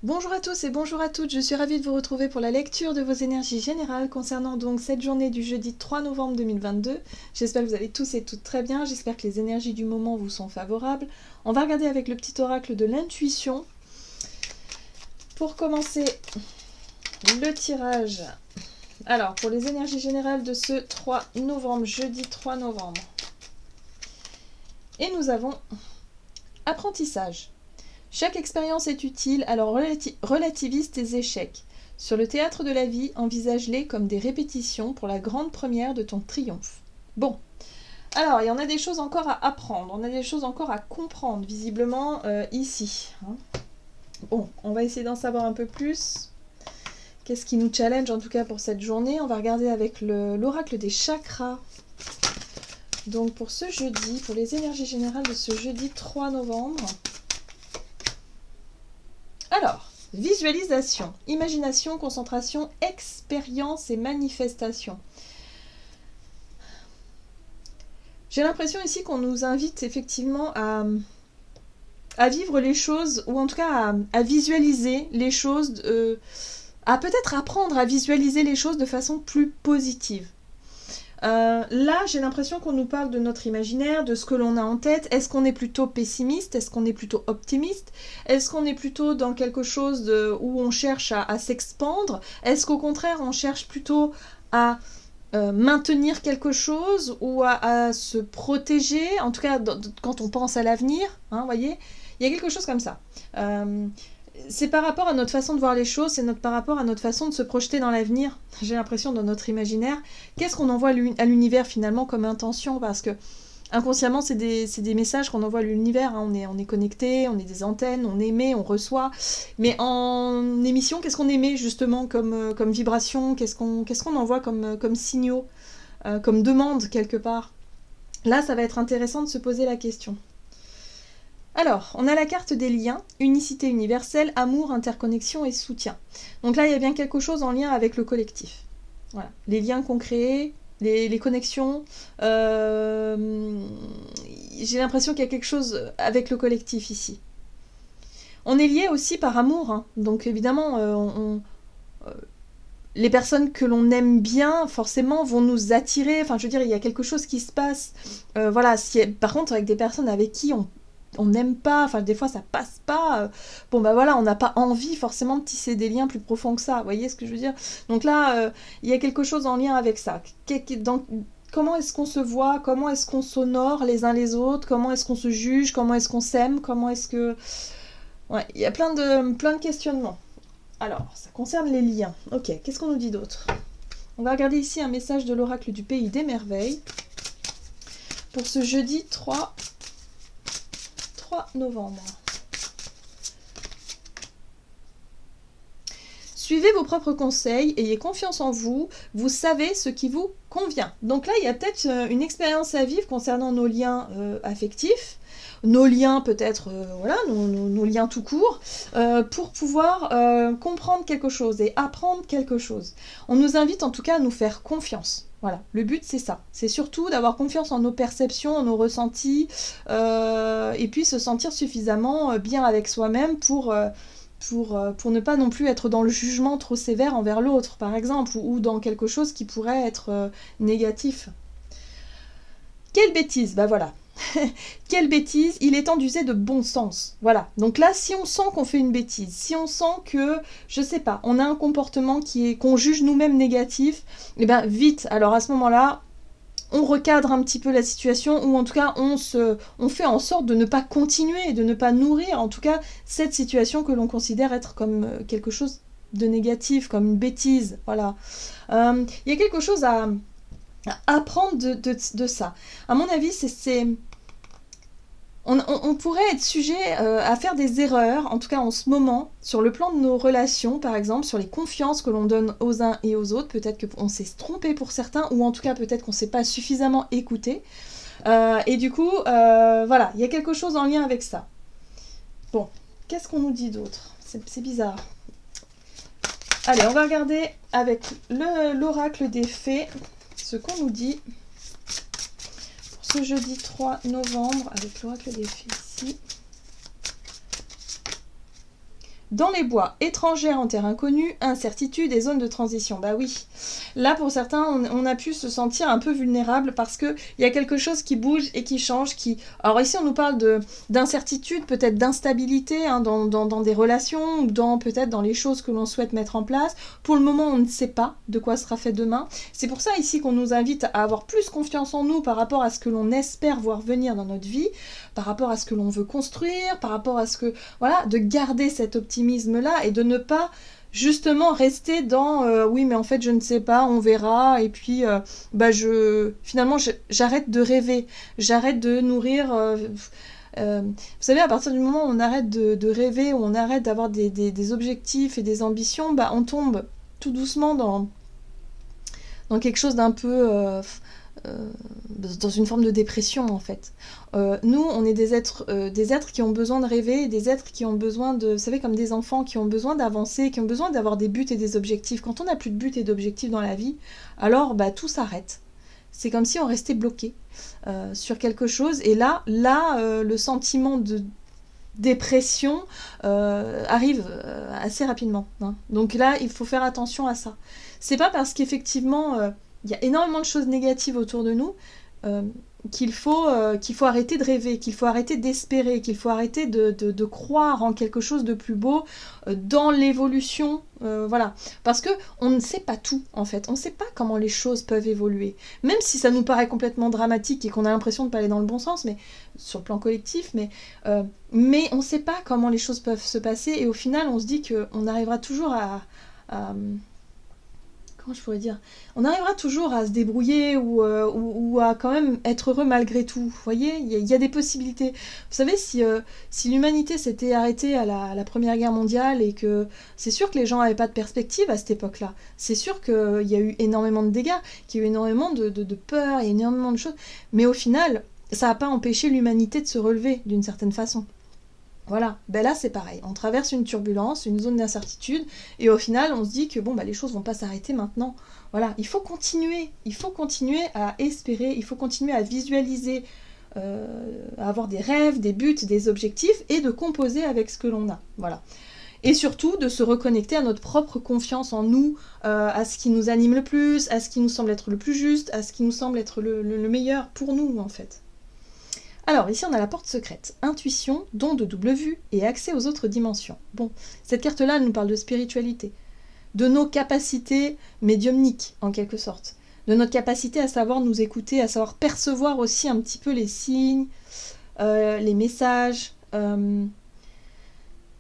Bonjour à tous et bonjour à toutes, je suis ravie de vous retrouver pour la lecture de vos énergies générales concernant donc cette journée du jeudi 3 novembre 2022. J'espère que vous allez tous et toutes très bien, j'espère que les énergies du moment vous sont favorables. On va regarder avec le petit oracle de l'intuition. Pour commencer le tirage, alors pour les énergies générales de ce 3 novembre, jeudi 3 novembre. Et nous avons apprentissage. Chaque expérience est utile, alors relativise tes échecs. Sur le théâtre de la vie, envisage-les comme des répétitions pour la grande première de ton triomphe. Bon, alors il y en a des choses encore à apprendre, on a des choses encore à comprendre, visiblement, ici. Bon, on va essayer d'en savoir un peu plus. Qu'est-ce qui nous challenge, en tout cas pour cette journée? On va regarder avec l'oracle des chakras. Donc pour ce jeudi, pour les énergies générales de ce jeudi 3 novembre... Alors, visualisation, imagination, concentration, expérience et manifestation. J'ai l'impression ici qu'on nous invite effectivement à vivre les choses, ou en tout cas à visualiser les choses, à peut-être apprendre à visualiser les choses de façon plus positive. Là, j'ai l'impression qu'on nous parle de notre imaginaire, de ce que l'on a en tête. Est-ce qu'on est plutôt pessimiste? Est-ce qu'on est plutôt optimiste? Est-ce qu'on est plutôt dans quelque chose où on cherche à s'expandre? Est-ce qu'au contraire, on cherche plutôt à maintenir quelque chose ou à se protéger? En tout cas, quand on pense à l'avenir, vous voyez, il y a quelque chose comme ça. C'est par rapport à notre façon de voir les choses, c'est par rapport à notre façon de se projeter dans l'avenir, j'ai l'impression, dans notre imaginaire. Qu'est-ce qu'on envoie à l'univers finalement comme intention? Parce que inconsciemment, c'est des messages qu'on envoie à l'univers. On est connecté, on est des antennes, on émet, on reçoit. Mais en émission, qu'est-ce qu'on émet justement comme vibration? Qu'est-ce qu'on envoie comme signaux, comme demande quelque part? Là, ça va être intéressant de se poser la question. Alors, on a la carte des liens, unicité universelle, amour, interconnexion et soutien. Donc là, il y a bien quelque chose en lien avec le collectif. Voilà. Les liens qu'on crée, les connexions. J'ai l'impression qu'il y a quelque chose avec le collectif ici. On est lié aussi par amour. Donc évidemment, les personnes que l'on aime bien, forcément, vont nous attirer. Enfin, je veux dire, il y a quelque chose qui se passe. Voilà. Par contre, avec des personnes avec qui on n'aime pas, enfin des fois ça passe pas, bon bah voilà, on n'a pas envie forcément de tisser des liens plus profonds que ça, vous voyez ce que je veux dire? Donc là, il y a quelque chose en lien avec ça. Comment est-ce qu'on se voit? Comment est-ce qu'on s'honore les uns les autres? Comment est-ce qu'on se juge? Comment est-ce qu'on s'aime? Comment est-ce que... Ouais, il y a plein de questionnements. Alors, ça concerne les liens. Ok, qu'est-ce qu'on nous dit d'autre? On va regarder ici un message de l'oracle du pays des merveilles pour ce jeudi 3 novembre. Suivez vos propres conseils, ayez confiance en vous, vous savez ce qui vous convient. Donc là, il y a peut-être une expérience à vivre concernant nos liens affectifs, nos liens peut-être, voilà, nos liens tout court, pour pouvoir comprendre quelque chose et apprendre quelque chose. On nous invite en tout cas à nous faire confiance. Voilà, le but c'est ça. C'est surtout d'avoir confiance en nos perceptions, en nos ressentis, et puis se sentir suffisamment bien avec soi-même pour ne pas non plus être dans le jugement trop sévère envers l'autre, par exemple, ou dans quelque chose qui pourrait être négatif. Quelle bêtise, bah voilà. Quelle bêtise, il est temps d'user de bon sens. Voilà. Donc là, si on sent qu'on fait une bêtise, si on sent que, je sais pas, on a un comportement qu'on juge nous-mêmes négatif, eh ben vite. Alors à ce moment-là, on recadre un petit peu la situation, ou en tout cas, on fait en sorte de ne pas continuer, de ne pas nourrir, en tout cas, cette situation que l'on considère être comme quelque chose de négatif, comme une bêtise. Voilà. Il y a quelque chose à apprendre de ça. À mon avis, on pourrait être sujet à faire des erreurs, en tout cas en ce moment, sur le plan de nos relations, par exemple, sur les confiances que l'on donne aux uns et aux autres. Peut-être qu'on s'est trompé pour certains, ou en tout cas peut-être qu'on ne s'est pas suffisamment écouté. Et du coup, voilà, il y a quelque chose en lien avec ça. Bon, qu'est-ce qu'on nous dit d'autre? C'est bizarre. Allez, on va regarder avec l'oracle des fées ce qu'on nous dit pour ce jeudi 3 novembre avec l'oracle des fées ici. Dans les bois, étrangère en terre inconnue, incertitude et zone de transition. Bah oui, là pour certains, on a pu se sentir un peu vulnérable parce qu'il y a quelque chose qui bouge et qui change. Alors ici, on nous parle d'incertitude, peut-être d'instabilité hein, dans des relations, ou peut-être dans les choses que l'on souhaite mettre en place. Pour le moment, on ne sait pas de quoi sera fait demain. C'est pour ça ici qu'on nous invite à avoir plus confiance en nous par rapport à ce que l'on espère voir venir dans notre vie, par rapport à ce que l'on veut construire, par rapport à ce que... Voilà, de garder cet optimisme-là et de ne pas justement rester dans oui mais en fait je ne sais pas, on verra et puis finalement j'arrête de rêver, j'arrête de nourrir vous savez, à partir du moment où on arrête de rêver, où on arrête d'avoir des objectifs et des ambitions, on tombe tout doucement dans quelque chose d'un peu dans une forme de dépression en fait. Nous, on est des êtres qui ont besoin de rêver, des êtres qui ont besoin de, vous savez, comme des enfants qui ont besoin d'avancer, qui ont besoin d'avoir des buts et des objectifs. Quand on n'a plus de buts et d'objectifs dans la vie, alors tout s'arrête. C'est comme si on restait bloqué sur quelque chose. Et là, le sentiment de dépression arrive assez rapidement. Hein. Donc là, il faut faire attention à ça. C'est pas parce qu'effectivement, il y a énormément de choses négatives autour de nous qu'il faut arrêter de rêver, qu'il faut arrêter d'espérer, qu'il faut arrêter de croire en quelque chose de plus beau dans l'évolution. Voilà. Parce qu'on ne sait pas tout, en fait. On ne sait pas comment les choses peuvent évoluer. Même si ça nous paraît complètement dramatique et qu'on a l'impression de ne pas aller dans le bon sens, mais sur le plan collectif, mais on ne sait pas comment les choses peuvent se passer. Et au final, on se dit qu'on arrivera toujours à comment je pourrais dire, on arrivera toujours à se débrouiller ou à quand même être heureux malgré tout. Vous voyez, il y a des possibilités. Vous savez, si l'humanité s'était arrêtée à la Première Guerre mondiale et que c'est sûr que les gens n'avaient pas de perspective à cette époque-là, c'est sûr qu'il y a eu énormément de dégâts, qu'il y a eu énormément de peur, il y a énormément de choses, mais au final, ça n'a pas empêché l'humanité de se relever d'une certaine façon. Voilà, là c'est pareil, on traverse une turbulence, une zone d'incertitude, et au final on se dit que les choses vont pas s'arrêter maintenant. Voilà, il faut continuer à espérer, il faut continuer à visualiser, à avoir des rêves, des buts, des objectifs, et de composer avec ce que l'on a. Voilà. Et surtout de se reconnecter à notre propre confiance en nous, à ce qui nous anime le plus, à ce qui nous semble être le plus juste, à ce qui nous semble être le meilleur pour nous en fait. Alors, ici, on a la porte secrète. Intuition, don de double vue et accès aux autres dimensions. Bon, cette carte-là, elle nous parle de spiritualité, de nos capacités médiumniques, en quelque sorte, de notre capacité à savoir nous écouter, à savoir percevoir aussi un petit peu les signes, les messages, nos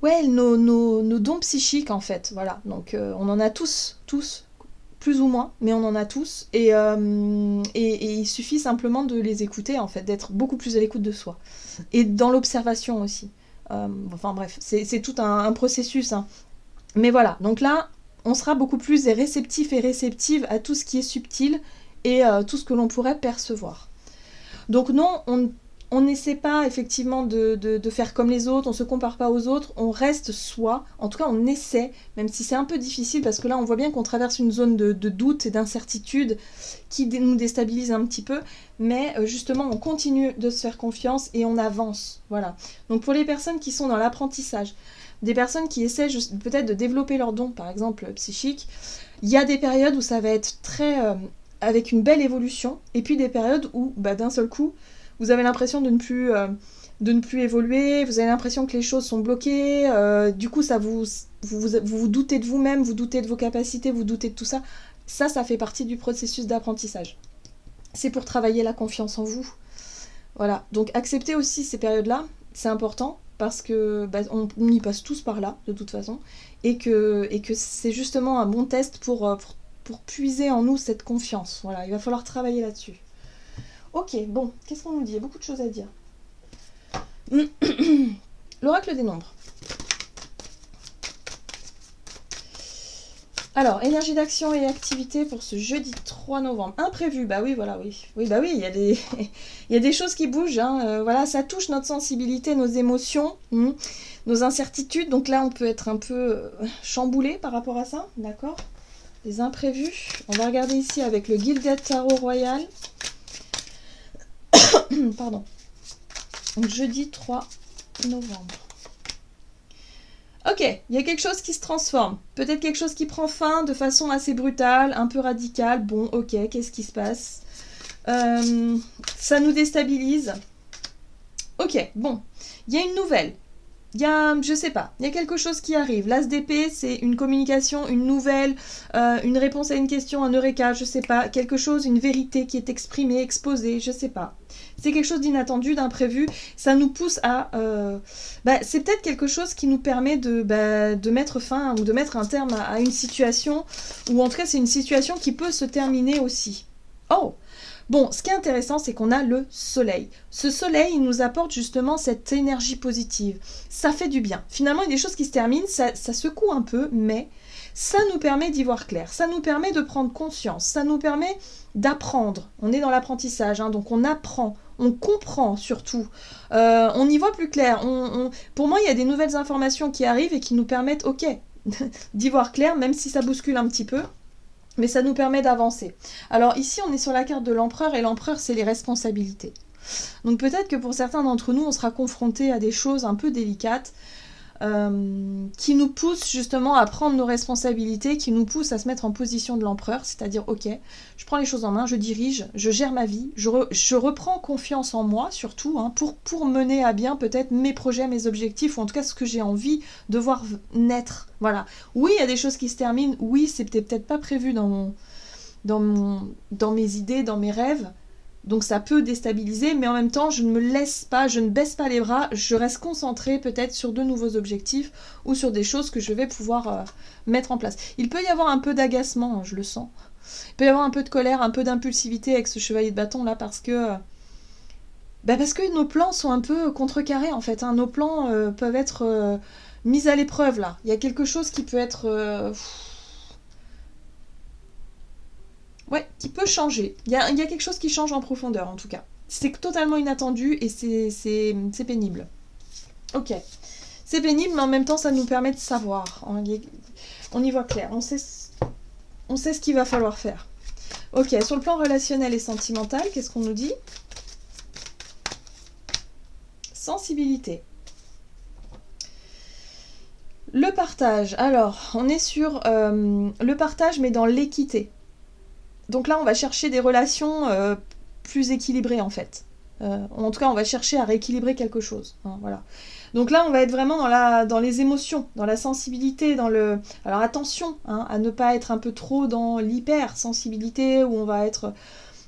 dons psychiques, en fait. Voilà, donc on en a tous, plus ou moins, mais on en a tous, et il suffit simplement de les écouter, en fait, d'être beaucoup plus à l'écoute de soi. Et dans l'observation aussi. Enfin bref, c'est tout un processus. Hein. Mais voilà, donc là, on sera beaucoup plus réceptif et réceptive à tout ce qui est subtil et tout ce que l'on pourrait percevoir. Donc non, on n'essaie pas effectivement de faire comme les autres, on ne se compare pas aux autres, on reste soi, en tout cas on essaie, même si c'est un peu difficile parce que là on voit bien qu'on traverse une zone de doute et d'incertitude qui nous déstabilise un petit peu, mais justement on continue de se faire confiance et on avance, voilà. Donc pour les personnes qui sont dans l'apprentissage, des personnes qui essaient peut-être de développer leurs dons, par exemple psychiques, il y a des périodes où ça va être très... avec une belle évolution, et puis des périodes où d'un seul coup, vous avez l'impression de ne plus évoluer, vous avez l'impression que les choses sont bloquées, du coup vous doutez de vous-même, vous doutez de vos capacités, vous doutez de tout ça. Ça fait partie du processus d'apprentissage. C'est pour travailler la confiance en vous. Voilà, donc accepter aussi ces périodes-là, c'est important, parce que on y passe tous par là, de toute façon, et que c'est justement un bon test pour puiser en nous cette confiance. Voilà, il va falloir travailler là-dessus. Ok, bon, qu'est-ce qu'on nous dit ? Il y a beaucoup de choses à dire. L'oracle des nombres. Alors, énergie d'action et activité pour ce jeudi 3 novembre. Imprévu, oui, il y a des choses qui bougent, hein. Voilà, ça touche notre sensibilité, nos émotions, nos incertitudes. Donc là, on peut être un peu chamboulé par rapport à ça, d'accord ? Les imprévus. On va regarder ici avec le Gilded Tarot Royal. Pardon. Donc jeudi 3 novembre. Ok, il y a quelque chose qui se transforme. Peut-être quelque chose qui prend fin de façon assez brutale, un peu radicale. Bon, ok, qu'est-ce qui se passe? Ça nous déstabilise. Ok, bon, il y a une nouvelle. Il y a, je sais pas, il y a quelque chose qui arrive. L'as d'épée, c'est une communication, une nouvelle, une réponse à une question, un eureka, je sais pas. Quelque chose, une vérité qui est exprimée, exposée, je sais pas. C'est quelque chose d'inattendu, d'imprévu. Ça nous pousse à... c'est peut-être quelque chose qui nous permet de mettre fin ou de mettre un terme à une situation, ou en tout cas c'est une situation qui peut se terminer aussi. Oh! Bon, ce qui est intéressant, c'est qu'on a le soleil. Ce soleil, il nous apporte justement cette énergie positive. Ça fait du bien. Finalement, il y a des choses qui se terminent, ça secoue un peu, mais ça nous permet d'y voir clair. Ça nous permet de prendre conscience. Ça nous permet d'apprendre. On est dans l'apprentissage, hein, donc on apprend. On comprend surtout. On y voit plus clair. Pour moi, il y a des nouvelles informations qui arrivent et qui nous permettent, ok, d'y voir clair, même si ça bouscule un petit peu. Mais ça nous permet d'avancer. Alors ici, on est sur la carte de l'empereur, et l'empereur, c'est les responsabilités. Donc peut-être que pour certains d'entre nous, on sera confronté à des choses un peu délicates, qui nous poussent justement à prendre nos responsabilités, qui nous poussent à se mettre en position de l'empereur, c'est-à-dire, ok, je prends les choses en main, je dirige, je gère ma vie, je reprends confiance en moi, surtout, hein, pour mener à bien peut-être mes projets, mes objectifs, ou en tout cas ce que j'ai envie de voir naître. Voilà. Oui, il y a des choses qui se terminent, oui, c'était peut-être pas prévu dans mes idées, dans mes rêves, donc ça peut déstabiliser, mais en même temps, je ne me laisse pas, je ne baisse pas les bras, je reste concentrée peut-être sur de nouveaux objectifs ou sur des choses que je vais pouvoir mettre en place. Il peut y avoir un peu d'agacement, je le sens. Il peut y avoir un peu de colère, un peu d'impulsivité avec ce chevalier de bâton là, parce que nos plans sont un peu contrecarrés en fait. Hein. Nos plans peuvent être mis à l'épreuve là. Il y a quelque chose qui peut être... Ouais, qui peut changer. Il y a quelque chose qui change en profondeur, en tout cas. C'est totalement inattendu et c'est pénible. Ok. C'est pénible, mais en même temps, ça nous permet de savoir. On y voit clair. On sait ce qu'il va falloir faire. Ok, sur le plan relationnel et sentimental, qu'est-ce qu'on nous dit? Sensibilité. Le partage. Alors, on est sur le partage, mais dans l'équité. Donc là, on va chercher des relations plus équilibrées, en fait. En tout cas, on va chercher à rééquilibrer quelque chose. Hein, voilà. Donc là, on va être vraiment dans les émotions, dans la sensibilité, dans le... Alors attention, hein, à ne pas être un peu trop dans l'hypersensibilité, où on va être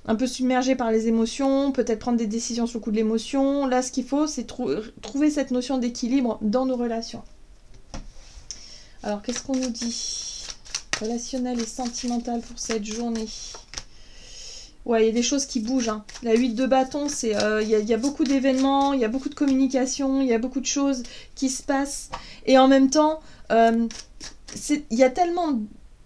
un peu submergé par les émotions, peut-être prendre des décisions sous le coup de l'émotion. Là, ce qu'il faut, c'est trouver cette notion d'équilibre dans nos relations. Alors, qu'est-ce qu'on nous dit ? Relationnel et sentimental pour cette journée. Ouais, il y a des choses qui bougent. Hein. La 8 de bâton, c'est il y a beaucoup d'événements, il y a beaucoup de communication, il y a beaucoup de choses qui se passent. Et en même temps, il y a tellement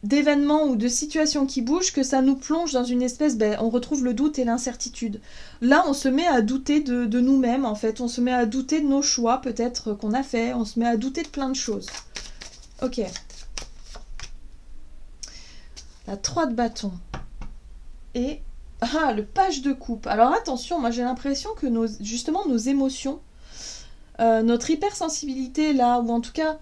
d'événements ou de situations qui bougent que ça nous plonge dans une espèce... on retrouve le doute et l'incertitude. Là, on se met à douter de nous-mêmes, en fait. On se met à douter de nos choix, peut-être, qu'on a fait. On se met à douter de plein de choses. Ok. La 3 de bâton. Et le page de coupe. Alors attention, moi j'ai l'impression que justement nos émotions, notre hypersensibilité là, ou en tout cas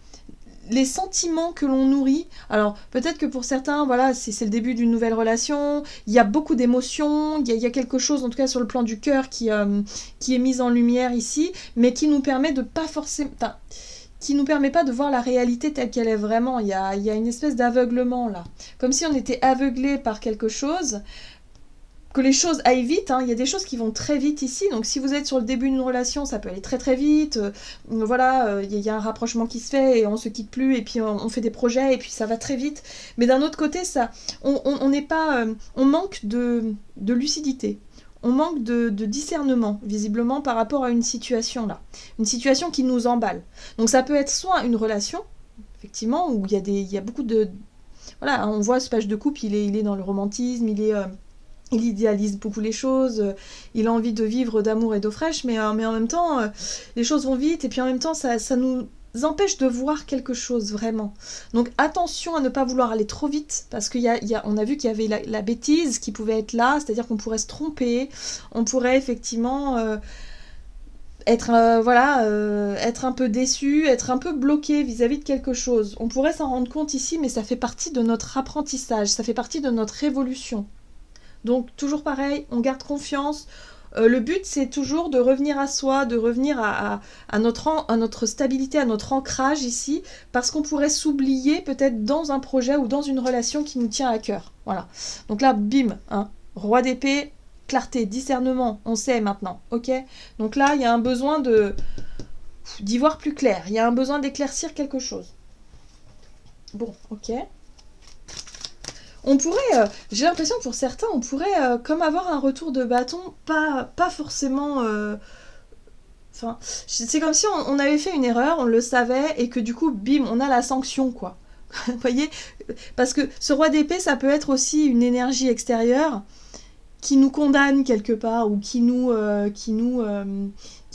les sentiments que l'on nourrit, alors peut-être que pour certains, voilà, c'est le début d'une nouvelle relation, il y a beaucoup d'émotions, il y a quelque chose en tout cas sur le plan du cœur qui est mis en lumière ici, mais qui nous permet de pas forcément... qui nous permet pas de voir la réalité telle qu'elle est vraiment. Il y a une espèce d'aveuglement là. Comme si on était aveuglé par quelque chose, que les choses aillent vite. Hein. Il y a des choses qui vont très vite ici. Donc si vous êtes sur le début d'une relation, ça peut aller très très vite. Voilà, il y a un rapprochement qui se fait et on se quitte plus et puis on fait des projets et puis ça va très vite. Mais d'un autre côté, on n'est pas... on manque de lucidité. On manque de discernement, visiblement, par rapport à une situation là. Une situation qui nous emballe. Donc ça peut être soit une relation, effectivement, où il y a beaucoup de... Voilà, on voit ce page de couple, il est dans le romantisme, il idéalise beaucoup les choses, il a envie de vivre d'amour et d'eau fraîche, mais en même temps, les choses vont vite, et puis en même temps, ça nous empêche de voir quelque chose vraiment. Donc attention à ne pas vouloir aller trop vite, parce on a vu qu'il y avait la bêtise qui pouvait être là, c'est-à-dire qu'on pourrait se tromper, on pourrait effectivement être, être un peu déçu, être un peu bloqué vis-à-vis de quelque chose. On pourrait s'en rendre compte ici, mais ça fait partie de notre apprentissage, ça fait partie de notre évolution. Donc toujours pareil, on garde confiance. Le but, c'est toujours de revenir à soi, de revenir à notre stabilité, à notre ancrage ici, parce qu'on pourrait s'oublier peut-être dans un projet ou dans une relation qui nous tient à cœur. Voilà. Donc là, bim, hein, roi d'épée, clarté, discernement, on sait maintenant, ok. Donc là, il y a un besoin d'y voir plus clair, il y a un besoin d'éclaircir quelque chose. Bon, ok. On pourrait, j'ai l'impression que pour certains, on pourrait comme avoir un retour de bâton, pas forcément... Enfin, c'est comme si on avait fait une erreur, on le savait, et que du coup, bim, on a la sanction, quoi. Vous voyez? Parce que ce roi d'épée, ça peut être aussi une énergie extérieure qui nous condamne quelque part, ou qui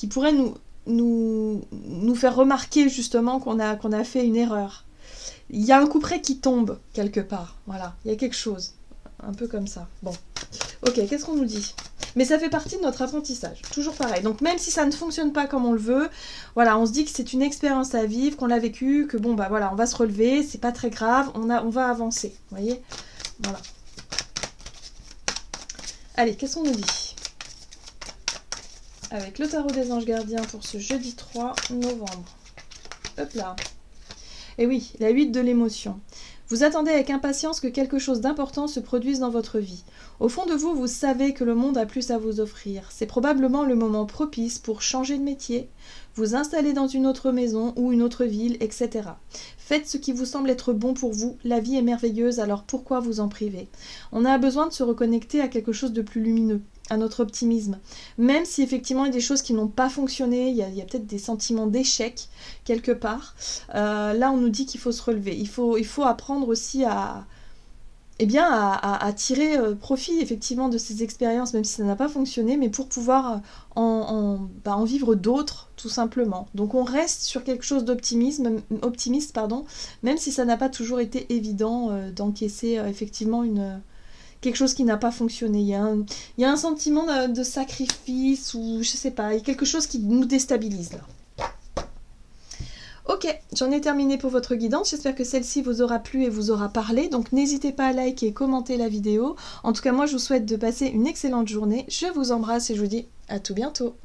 pourrait nous faire remarquer justement qu'on a fait une erreur. Il y a un couperet qui tombe quelque part, voilà, il y a quelque chose, un peu comme ça. Bon, ok, qu'est-ce qu'on nous dit? Mais ça fait partie de notre apprentissage, toujours pareil. Donc même si ça ne fonctionne pas comme on le veut, voilà, on se dit que c'est une expérience à vivre, qu'on l'a vécu, que bon, bah voilà, on va se relever, c'est pas très grave, on va avancer, vous voyez? Voilà. Allez, qu'est-ce qu'on nous dit? Avec le tarot des anges gardiens pour ce jeudi 3 novembre. Hop là. Et oui, la 8 de l'émotion. Vous attendez avec impatience que quelque chose d'important se produise dans votre vie. Au fond de vous, vous savez que le monde a plus à vous offrir. C'est probablement le moment propice pour changer de métier, vous installer dans une autre maison ou une autre ville, etc. Faites ce qui vous semble être bon pour vous. La vie est merveilleuse, alors pourquoi vous en priver? On a besoin de se reconnecter à quelque chose de plus lumineux, à notre optimisme. Même si effectivement il y a des choses qui n'ont pas fonctionné, il y a peut-être des sentiments d'échec quelque part. Là, on nous dit qu'il faut se relever. Il faut apprendre aussi à tirer profit effectivement de ces expériences, même si ça n'a pas fonctionné, mais pour pouvoir en vivre d'autres, tout simplement. Donc on reste sur quelque chose optimiste, même si ça n'a pas toujours été évident d'encaisser effectivement quelque chose qui n'a pas fonctionné. Il y a un sentiment de sacrifice, ou je sais pas, il y a quelque chose qui nous déstabilise là. Ok, j'en ai terminé pour votre guidance, j'espère que celle-ci vous aura plu et vous aura parlé, donc n'hésitez pas à liker et commenter la vidéo. En tout cas, moi je vous souhaite de passer une excellente journée, je vous embrasse et je vous dis à tout bientôt.